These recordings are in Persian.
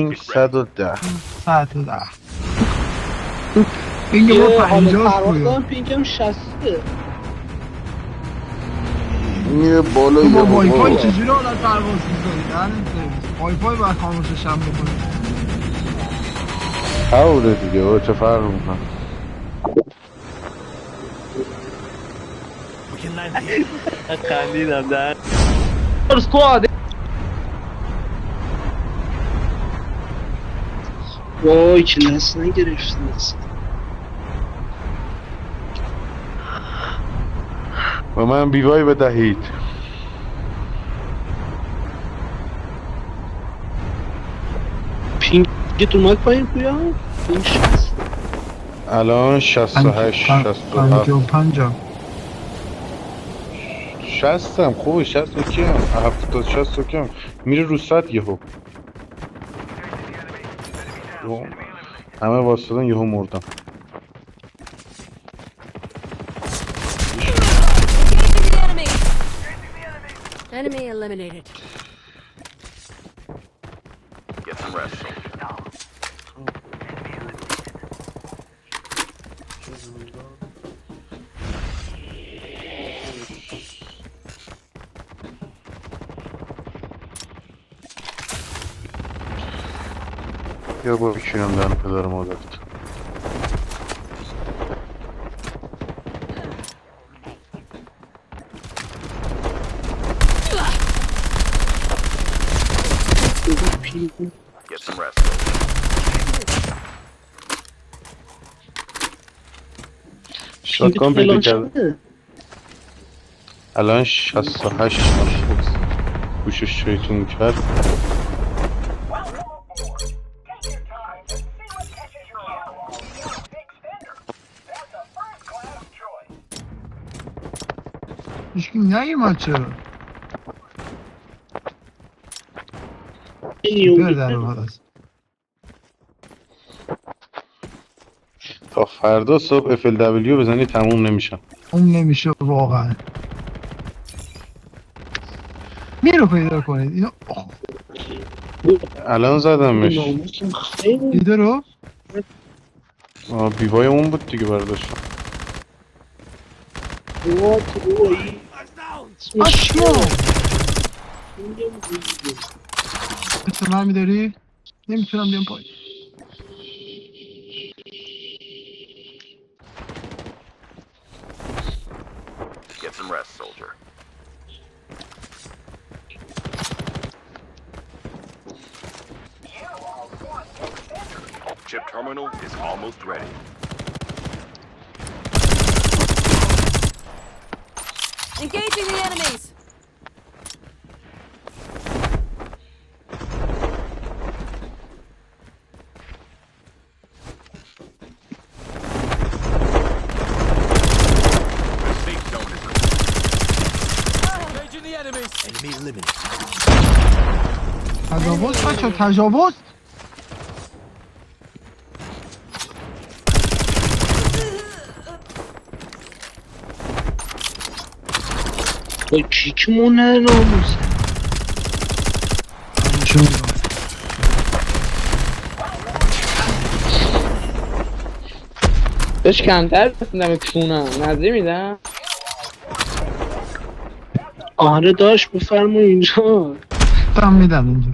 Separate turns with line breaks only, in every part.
110
110 پینگ ما 50 بود
پینگم 60.
میره بالا
تو
یه
با وای فای
بابا.
چجوری حالت پرواز می‌کنی؟ وای فای باید خاموشش هم بکنی.
حوله دیگه او چه فرق میکنه.
خندیدم در سکواد. وای کلاس نگرفتیم اصلا.
و من بیوای بدهید.
پینگت اومد پایین پویا؟ پینگ 60.
الان 68 67
55
60 هم خوبه. 60 اوکی هم 70 60 اوکی هم میره رو 100 یهو همه واسدن یهو مردم.
Enemy eliminated.
Get some rest.
یا با بکشونم دهن پدر مادرت.
Get some rest.
شاتگان پیدا کرد. الان 68 گوشش شیطون کرد.
هیچکی نیومد چرا؟ سوپر در اومد است.
تا فردا صبح FLW بزنی تموم نمیشم.
اون نمیشه واقعا. میرو پیدا کنید اینو.
الان زدمش.
دیده رو؟
بیوای اون بود دیگه برداشتم.
اشمو مثل من میداری؟ نمیتونم بیام پای.
Get some rest, soldier. Chip terminal is almost ready.
Engaging the enemies.
Safe zone is
Engaging the enemies. Enemy eliminated.
تجاوز بچه تجاوز.
با کیکمونه ناموسه.
داشت کمتر رسیدم کونم نظری میدم.
آره داشت بفرما اینجا.
دم میدم اینجا.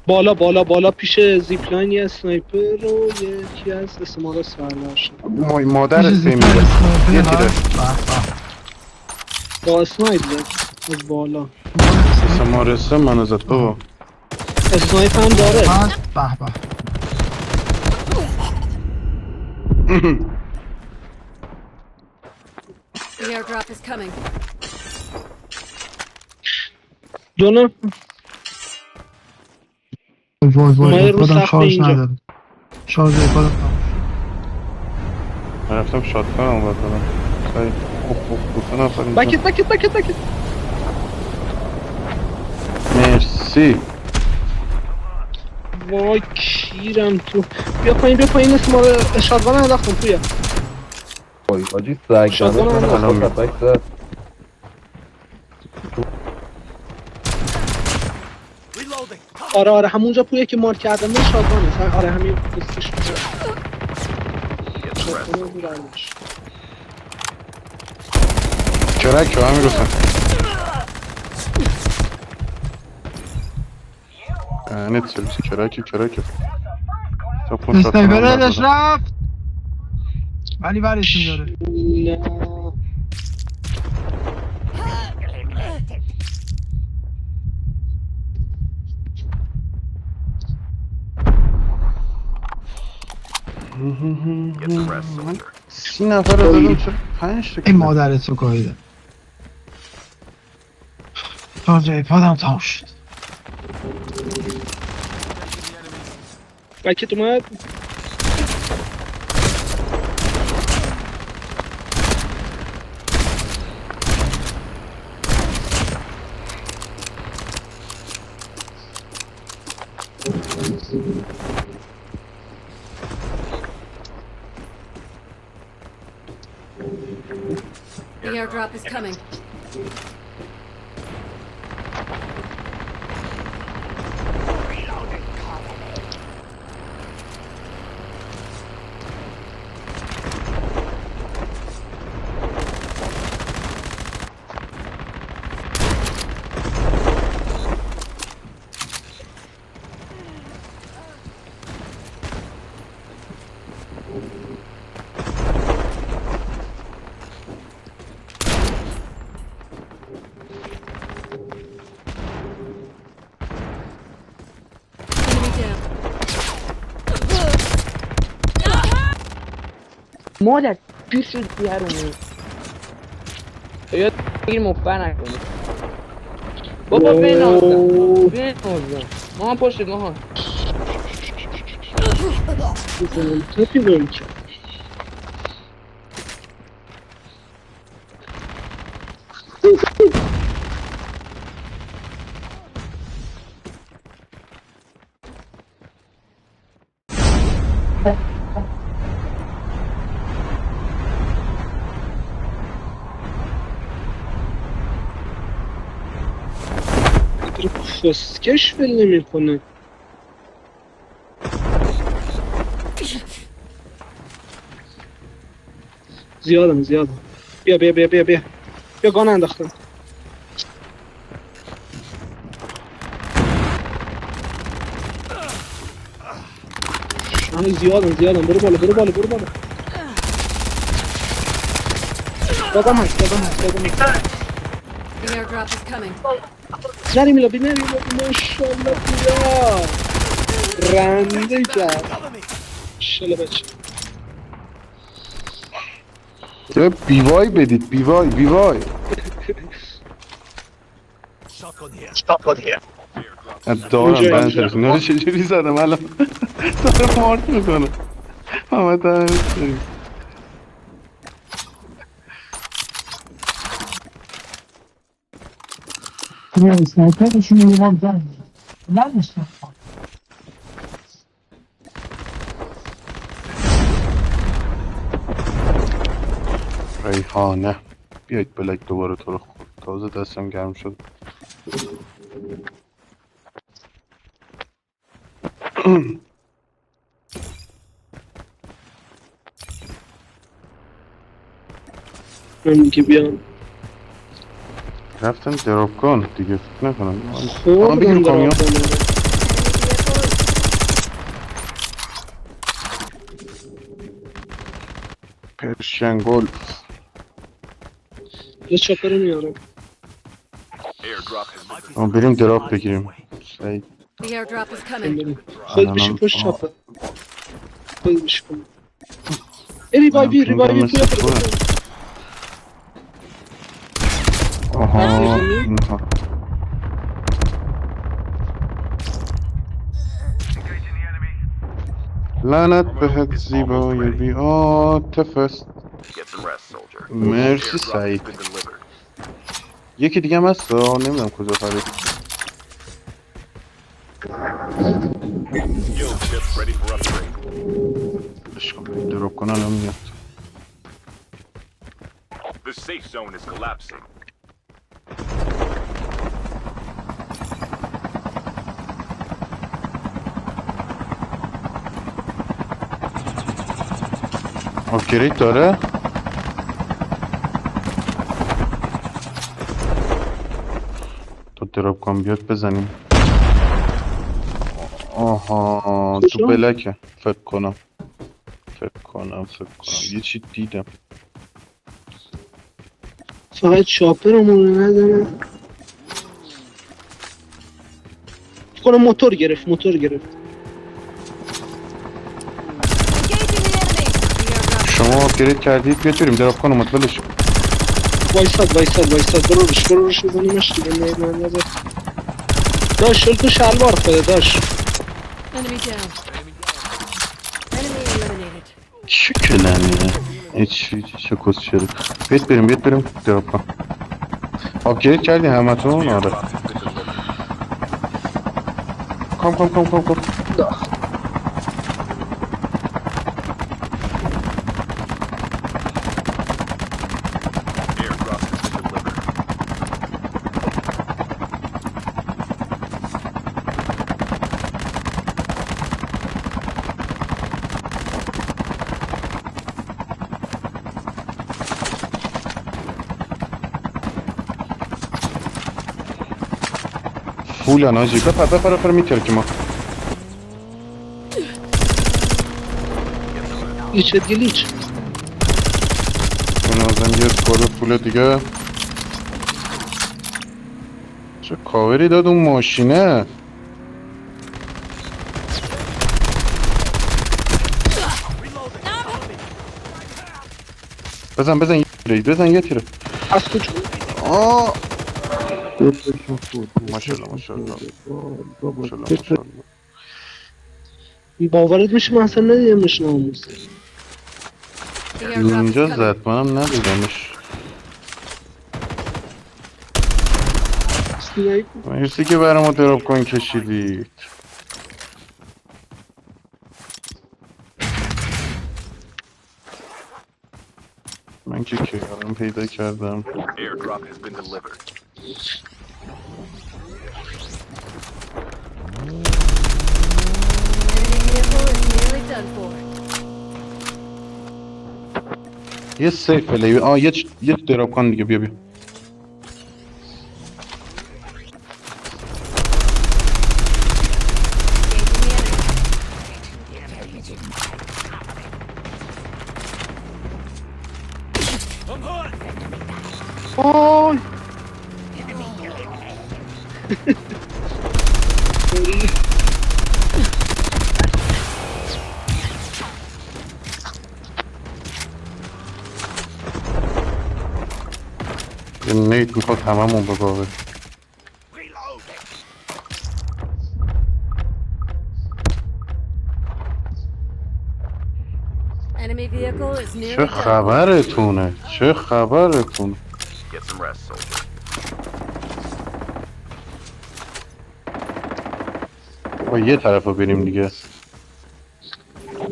بالا بالا بالا پیش زیپلاین یه اسنایپر و یکی از استعمال سرور شد.
مادر
چیزی
سه
که
میره.
اسنایپر
یه تیره.
هست.
با اسنایپ زد از بالا.
سمارسه منو زد بابا.
اسنایپ هم داره.
هست به به.
The airdrop is coming.
جونم
وای
ما
وای
رو
خودم
سخت
شارژ
اینجا.
ندارم. شارژ خودم
رفتم شاتگان هم بردارم. خیلی خوب نفر اینجا.
بکت
مرسی.
وای کیرم تو. بیا پایین اسمال شادگان هم انداختم توی
وای حاجی سگ
شاتگان هم
داداش
انداختم.
من تفک زد.
Reloading.
آره همونجا پویه که مارک کردم من شادمانه. آره همین دستش
Get some rest,
شادمانه
soldier.
بودنش.
کرک رو همین رسن دهنت سرویس کرکی سب کن شاد
اسنایپر
کنم
داشت
نزدم.
رفت ولی برش میداره.
نه
Get some rest, soldier.
30 نفر رو دادم چرا 5 تا
این مادرت رو گاهیدم. تازه پادم تمام شد.
بکت اومد.
The airdrop is coming. Enemy down.
مادر پیر شد بیارونی یا بگیر مفبر نکنی بابا بنازم مامان پشت مامان
تپی بایی کرد. خسکش ول نمیکنه. زیادم بیا گان انداختم. همه زیادم برو بالا دادم هست
The airdrop is coming.
نری میلا ماشالله بیا رنده کرد ماشالله بچه.
یه بیوای بدید بیوای
Shotgun here.
دارم
اینجا.
بند اینا رو چجوری زدم الان داره مارت میکنه محمد دهنت
اسنایپرشون رو ما زن نداشتم.
ریحانه بیایید بلک دوباره تو رو خورد تازه دستم گرم شد
من که بیام
رفتم دراپ کن دیگه فکر نکنم
خوب
بگیر
هم
کامیون
دارم.
پرشنگل
یه چاپر رو میارم.
Airdrop has been
بریم دراپ بگیریم سعید
The airdrop is coming.
خود بشی پشت چاپر خود بشی کن ریوایوی توی
آها لعنت بهت زیبای بی عاطف است
Get some rest, soldier.
مرسی
Airdrop has
سعید
been delivered.
یکی دیگه هم هست نمیدونم کجا خرید
Skill chips ready for upgrade.
بش کن دراپ کنن هم میاد
The safe zone is collapsing.
آپگرید داره؟ تو دراپ کن بیاد بزنیم. آها تو
کجا؟
بلکه فکر کنم یه چی دیدم.
فقط شاپرمون نداره. فکر کنم موتور گرفت
Engaging the enemy. The airdrop.
شما آپگرید کردید بیاد بریم دراپ کنم مطلبش.
وایساد برو روش بزنیمش دیگه. نه نظر داش شل تو شلوار خود داش.
Enemy down. Enemy eliminated.
چه کلمیه چه کس شده. بیاد بریم دراپ کن. آپگرید کردی همتون؟ آره. کام.
Airdrop has been delivered.
فولن آجی بپر میترکی ما.
گلیچ
بنازم یه سکواد فول دیگه. چه کاوری داد اون ماشینه. بزن یه تیره.
از کجا؟
ماشاءالله.
باورت میشه من اصلا ندیدمش ناموس.
The airdrop is
اینجا
coming.
زد منم ندیدمش. مرسی که برای ما دراپ کن کشیدید. من که کیارم پیدا کردم.
Airdrop has been delivered.
Enemy vehicle is nearly done for.
یه سیف پلی یه دراپ کن دیگه بیا.
Engaging the enemy.
آی
یه نیت میخواد هممون بگاوه.
Enemy vehicle is
چه
nearly done.
خبرتونه؟
Get some rest, soldier.
با یه طرف رو بریم دیگه.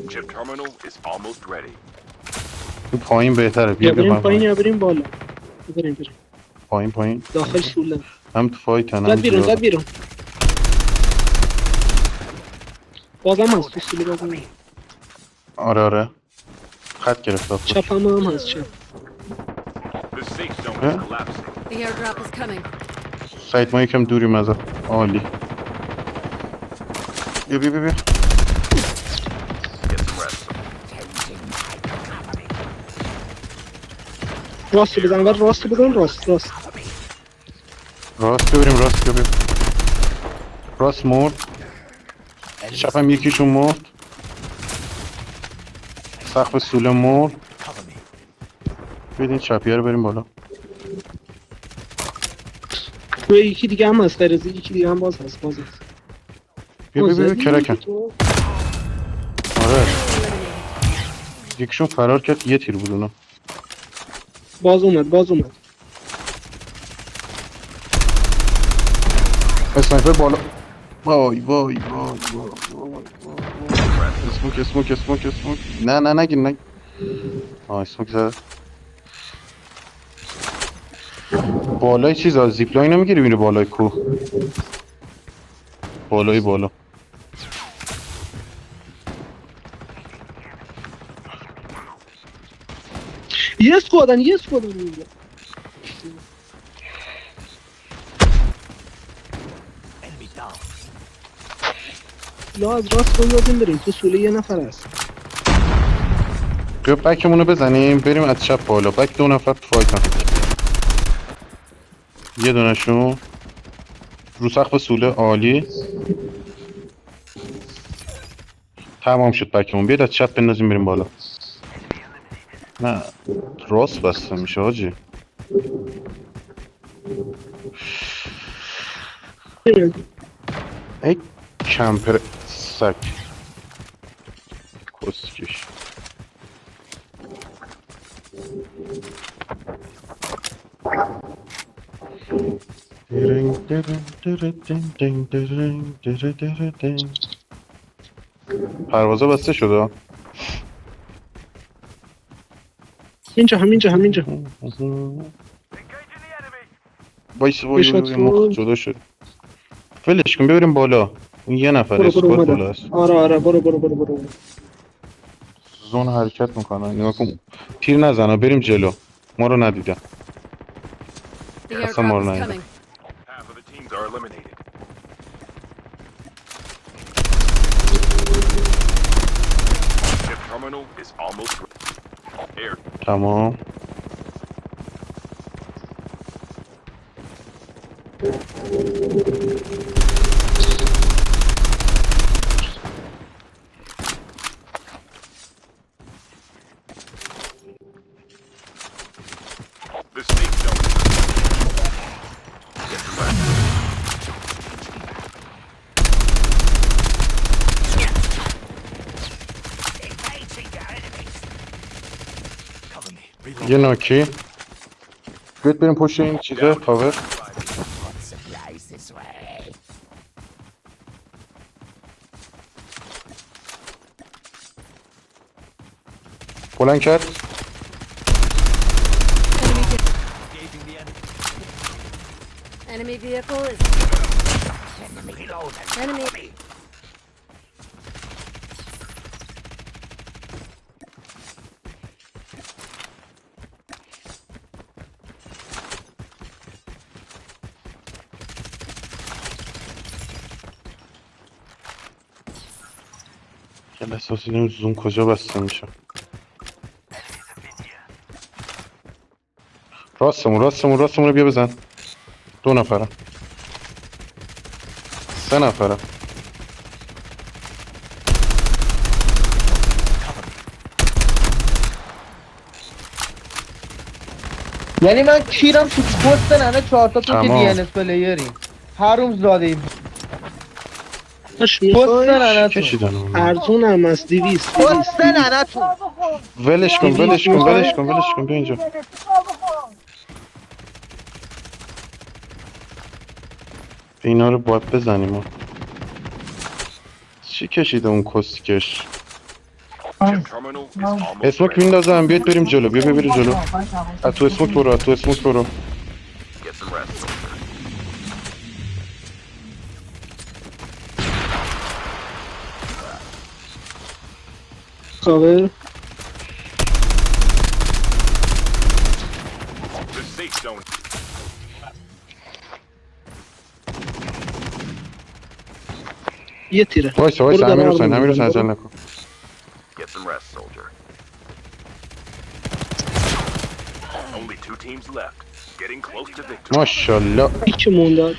Chip terminal is almost ready.
تو پایین بهتره.
یا
بیا
بریم پایین یا بریم بالا. بریم
پایین
داخل شوله.
هم تو فایت
زد بیرون بازم هست تو سوله بازم.
آره خط گرفت آفر.
چپ هم هست چپ.
The safe zone
Huh?
is collapsing.
The airdrop is coming.
سایت ما یکم دوریم ازت. عالی. بیا
Get some rest.
راست بزن راست
راست بریم. راست مرد. چپ هم یکیشون مرد. سقف سوله مرد. بیدین چپیه رو بریم بالا.
تو یکی دیگه هم هست فرزی یکی دیگه هم باز هست
بیا کرکن. آره یکیشون فرار کرد یه تیر بود اونا.
باز اومد
اسنایپر بالا. وای اسموک نه نگیر اسموک زد بالای چیزا. زیپلاین نمیگیری میره بالای کوه. بالا
یه سکوادن اونجا.
Enemy down.
لا از راست رو یادیم بریم تو سوله یه نفر هست.
بیا بکمونو بزنیم بریم از چپ بالا. بک 2 نفر تو فایتن. یه دونشون رو سقف سوله عالی. تمام شد بکمون. بیاد از چپ بندازیم بریم بالا. نه راست بسته میشه حاجی. ای کمپر سگ کسکش. پروازه بسته شده.
همینجا.
وایس
بشات فول.
جدا شد. فلش کن ببریم بالا. اون یه نفر
برو
اسکواد
اومدم.
بالا است.
آره برو.
زون حرکت میکنن. نگاه کن پیر نزنه بریم جلو. ما رو ندیدن.
The
That's
airdrop
more
is
like-
coming.
Half of the teams are eliminated. Chip terminal is almost ready. Air
تمام.
the safe zone. Get the rest.
Engaging their enemies. Cover me. Reload.
یه ناکی. بیاد بریم پشت این چیزه کاور.
Supplies this way.
بلند کرد.
Engaging the enemy.
Enemy vehicle is.
Reload.
Enemy.
یه اساسی داریم زوم کجا بسته میشه. راستمون رو بیا بزن. 2 نفره. 3 نفره.
یعنی من کیرم تو پست ننه 4 تا تو که دی
تمام.
ان اس پلیریم. حروم زاده ایم.
باش
پست
میخوای
ننه تو.
کشیدن اون.
ارزون هم از 200.
پست ننه تو.
ولش کن بیا اینجا. اینا رو باید بزنیم ها. چی کشیده اون کسکش.
Chip terminal is almost
اسموک
ready.
میندازم بیاد بریم جلو. بیا جلو. از تو اسموک برو.
Get some rest, soldier.
کاور.
The safe zone.
یه تیره.
وایسا
برو
امیر
دارم
حسین
برو.
عجل نکن.
Get some rest, soldier. Only 2 teams left. Getting close to victory.
ماشاءالله.
یکی مونداد.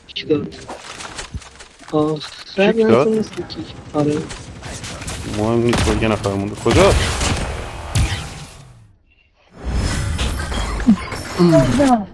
یکی داد. آخر
کیک داد؟
نتونست کیک. آره.
مهم نیست با یه نفر مونده. کجا؟